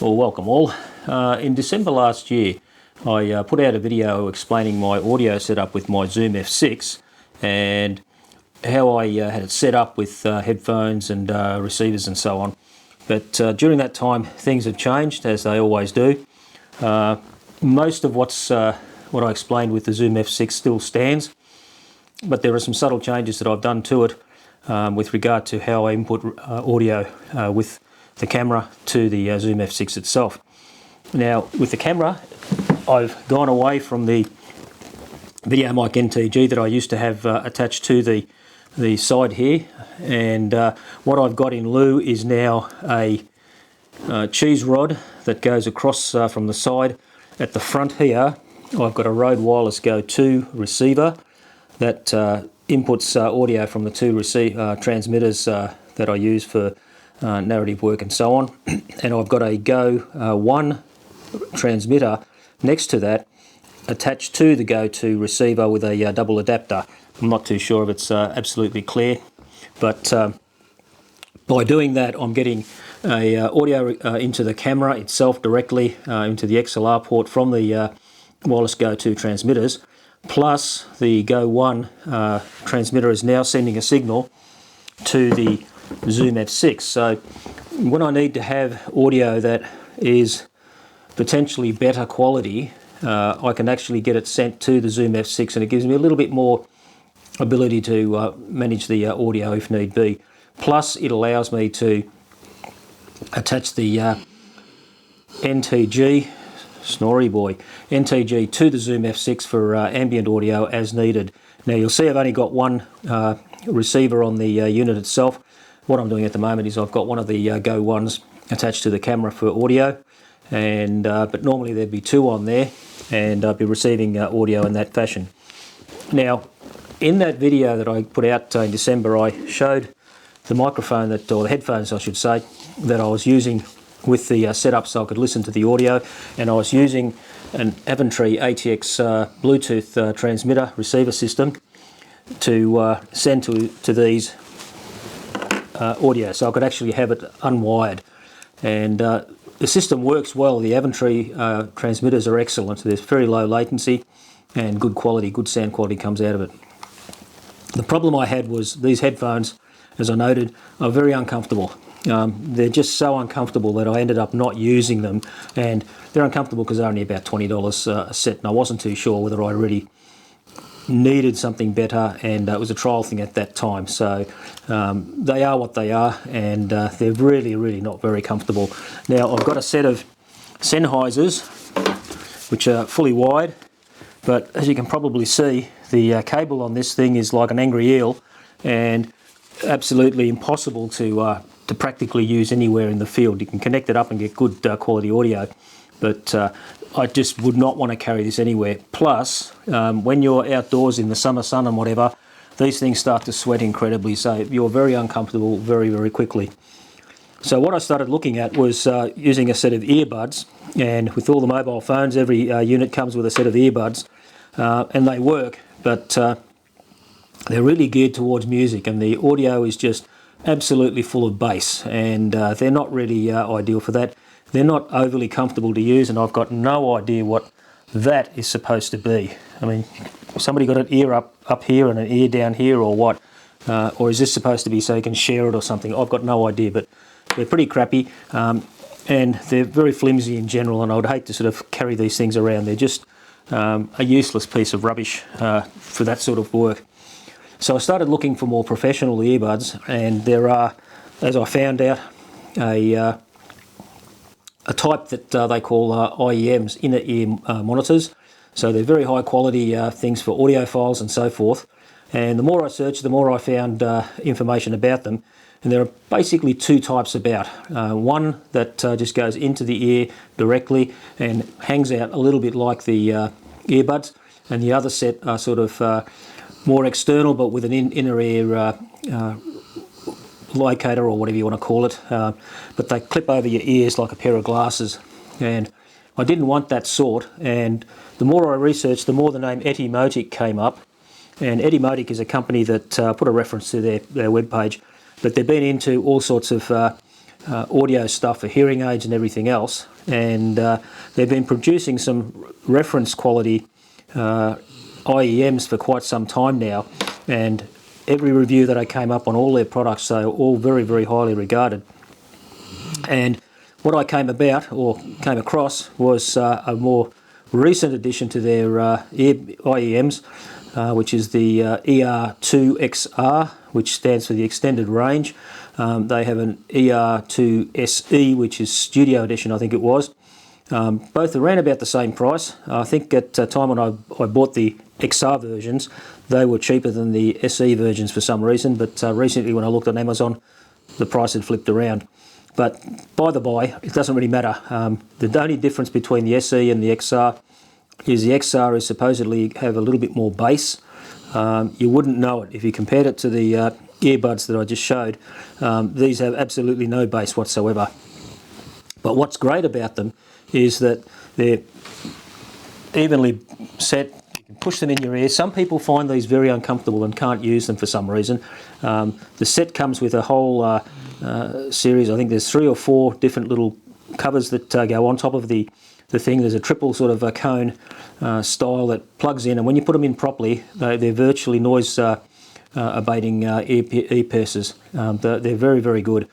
Well, welcome all. In December last year, I put out a video explaining my audio setup with my Zoom F6 and how I had it set up with headphones and receivers and so on. But during that time, things have changed, as they always do. Most of what I explained with the Zoom F6 still stands, but there are some subtle changes that I've done to it with regard to how I input audio with the camera to the Zoom F6 itself. Now, with the camera, I've gone away from the VideoMic NTG that I used to have attached to the side here, and what I've got in lieu is now a cheese rod that goes across from the side. At the front here, I've got a Rode Wireless Go 2 receiver that inputs audio from the two transmitters that I use for narrative work and so on. And I've got a Go 1 transmitter next to that attached to the Go 2 receiver with a double adapter. I'm not too sure if it's absolutely clear, but by doing that I'm getting audio into the camera itself directly into the XLR port from the Wireless Go 2 transmitters, plus the Go 1 transmitter is now sending a signal to the Zoom F6. So when I need to have audio that is potentially better quality, I can actually get it sent to the Zoom F6, and it gives me a little bit more ability to manage the audio if need be. Plus it allows me to attach the NTG to the Zoom F6 for ambient audio as needed. Now you'll see I've only got one receiver on the unit itself. What I'm doing at the moment is I've got one of the Go 1s attached to the camera for audio, and but normally there'd be two on there, and I'd be receiving audio in that fashion. Now, in that video that I put out in December, I showed the microphone or the headphones I should say, that I was using with the setup so I could listen to the audio, and I was using an Aventry ATX Bluetooth transmitter receiver system to send to these audio, so I could actually have it unwired. And the system works well. The Aventry transmitters are excellent. There's very low latency and good quality, good sound quality comes out of it. The problem I had was these headphones, as I noted, are very uncomfortable. They're just so uncomfortable that I ended up not using them, and they're uncomfortable because they're only about $20 a set, and I wasn't too sure whether I really needed something better, and it was a trial thing at that time. So they are what they are, and they're really not very comfortable. Now I've got a set of Sennheisers which are fully wired, but as you can probably see, the cable on this thing is like an angry eel and absolutely impossible to practically use anywhere in the field. You can connect it up and get good quality audio, but I just would not want to carry this anywhere. Plus, when you're outdoors in the summer sun and whatever, these things start to sweat incredibly, so you're very uncomfortable very quickly. So what I started looking at was using a set of earbuds, and with all the mobile phones, every unit comes with a set of earbuds, and they work, but they're really geared towards music, and the audio is just absolutely full of bass, and they're not really ideal for that. They're not overly comfortable to use, and I've got no idea what that is supposed to be. I mean, somebody got an ear up here and an ear down here, or what? Or is this supposed to be so you can share it or something? I've got no idea, but they're pretty crappy, and they're very flimsy in general, and I would hate to sort of carry these things around. They're just a useless piece of rubbish for that sort of work. So I started looking for more professional earbuds, and there are, as I found out, a type that they call IEMs, inner ear monitors. So they're very high quality things for audiophiles and so forth. And the more I searched, the more I found information about them. And there are basically two types about. One that just goes into the ear directly and hangs out a little bit like the earbuds, and the other set are sort of more external, but with an inner ear locator or whatever you want to call it, but they clip over your ears like a pair of glasses, and I didn't want that sort. And the more I researched, the more the name Etymotic came up, and Etymotic is a company that put a reference to their webpage, but they've been into all sorts of audio stuff for hearing aids and everything else, and they've been producing some reference quality IEMs for quite some time now, and every review that I came up on all their products, they were all very, very highly regarded. And what I came across was a more recent addition to their IEMs, which is the ER2XR, which stands for the extended range. They have an ER2SE, which is Studio Edition, I think it was. Both around about the same price. I think at the time when I bought the XR versions, they were cheaper than the SE versions for some reason, but recently when I looked on Amazon, the price had flipped around. But by the by, it doesn't really matter. The only difference between the SE and the XR is the XR is supposedly have a little bit more bass. You wouldn't know it if you compared it to the earbuds that I just showed. These have absolutely no bass whatsoever. But what's great about them is that they're evenly set. You can push them in your ear. Some people find these very uncomfortable and can't use them for some reason. The set comes with a whole series. I think there's 3 or 4 different little covers that go on top of the thing. There's a triple sort of a cone style that plugs in, and when you put them in properly, they're virtually noise abating earpieces. They're very, very good.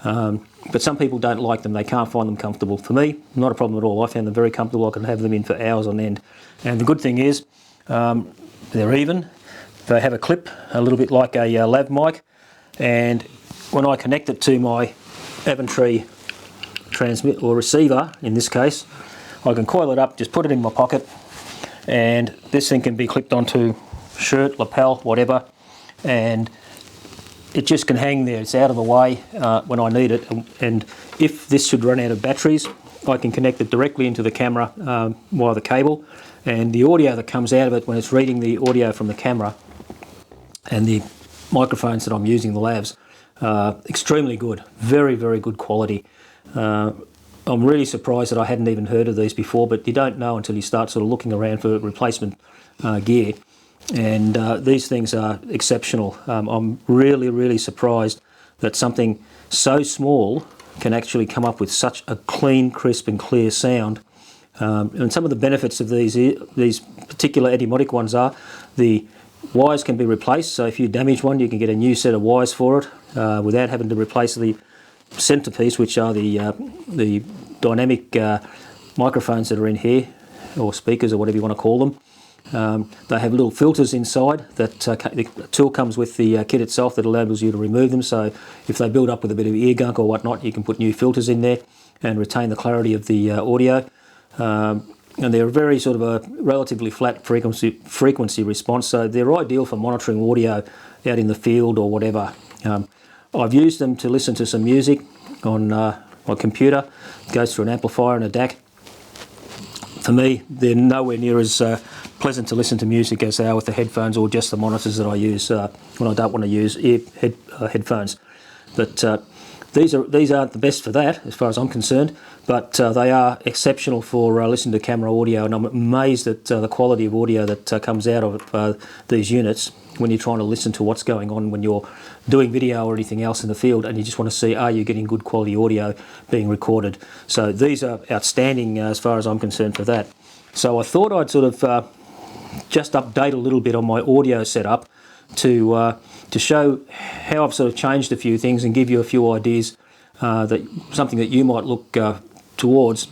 But some people don't like them. They can't find them comfortable. For me, not a problem at all. I found them very comfortable. I can have them in for hours on end. And the good thing is, they're even. They have a clip, a little bit like a lav mic. And when I connect it to my Aventry transmit or receiver, in this case, I can coil it up, just put it in my pocket, and this thing can be clipped onto shirt, lapel, whatever, and it just can hang there. It's out of the way when I need it, and if this should run out of batteries, I can connect it directly into the camera via the cable, and the audio that comes out of it when it's reading the audio from the camera and the microphones that I'm using, the lavs, extremely good, very, very good quality. I'm really surprised that I hadn't even heard of these before, but you don't know until you start sort of looking around for replacement gear. And these things are exceptional. I'm really, really surprised that something so small can actually come up with such a clean, crisp and clear sound. And some of the benefits of these particular Etymotic ones are the wires can be replaced. So if you damage one, you can get a new set of wires for it without having to replace the centerpiece, which are the dynamic microphones that are in here, or speakers, or whatever you want to call them. They have little filters inside that the tool comes with the kit itself that enables you to remove them. So if they build up with a bit of ear gunk or whatnot, you can put new filters in there and retain the clarity of the audio. And they're very sort of a relatively flat frequency response, so they're ideal for monitoring audio out in the field or whatever. I've used them to listen to some music on my computer. It goes through an amplifier and a DAC. For me, they're nowhere near as pleasant to listen to music as they are with the headphones or just the monitors that I use when I don't want to use headphones. But these aren't the best for that, as far as I'm concerned, but they are exceptional for listening to camera audio, and I'm amazed at the quality of audio that comes out of these units when you're trying to listen to what's going on when you're doing video or anything else in the field, and you just want to see, are you getting good quality audio being recorded? So these are outstanding as far as I'm concerned for that. So I thought I'd sort of just update a little bit on my audio setup to show how I've sort of changed a few things and give you a few ideas, something that you might look towards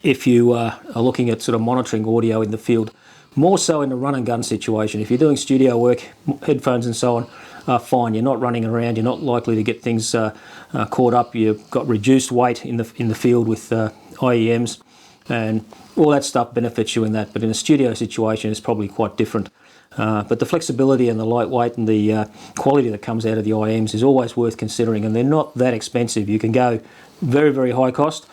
if you are looking at sort of monitoring audio in the field, more so in a run and gun situation. If you're doing studio work, headphones and so on are fine. You're not running around. You're not likely to get things caught up. You've got reduced weight in the field with IEMs, and all that stuff benefits you in that. But in a studio situation, it's probably quite different. But the flexibility and the lightweight and the quality that comes out of the IEMs is always worth considering, and they're not that expensive. You can go very, very high cost,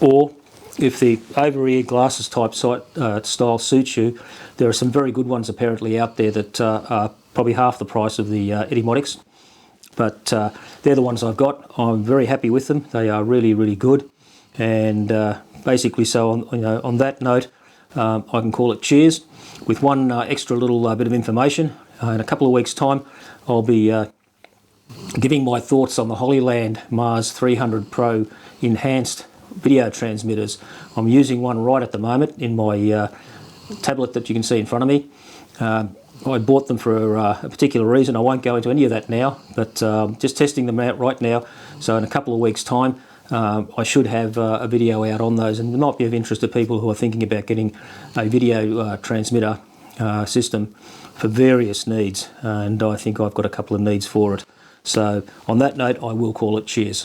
or if the over-ear glasses type style suits you, there are some very good ones apparently out there that are probably half the price of the Etymotics. But they're the ones I've got. I'm very happy with them. They are really, really good. And basically, so on that note, I can call it cheers. With one extra little bit of information, in a couple of weeks' time, I'll be giving my thoughts on the Holyland Mars 300 Pro enhanced video transmitters. I'm using one right at the moment in my tablet that you can see in front of me. I bought them for a particular reason. I won't go into any of that now, but just testing them out right now. So in a couple of weeks' time, I should have a video out on those, and it might be of interest to people who are thinking about getting a video transmitter system for various needs, and I think I've got a couple of needs for it. So on that note, I will call it cheers.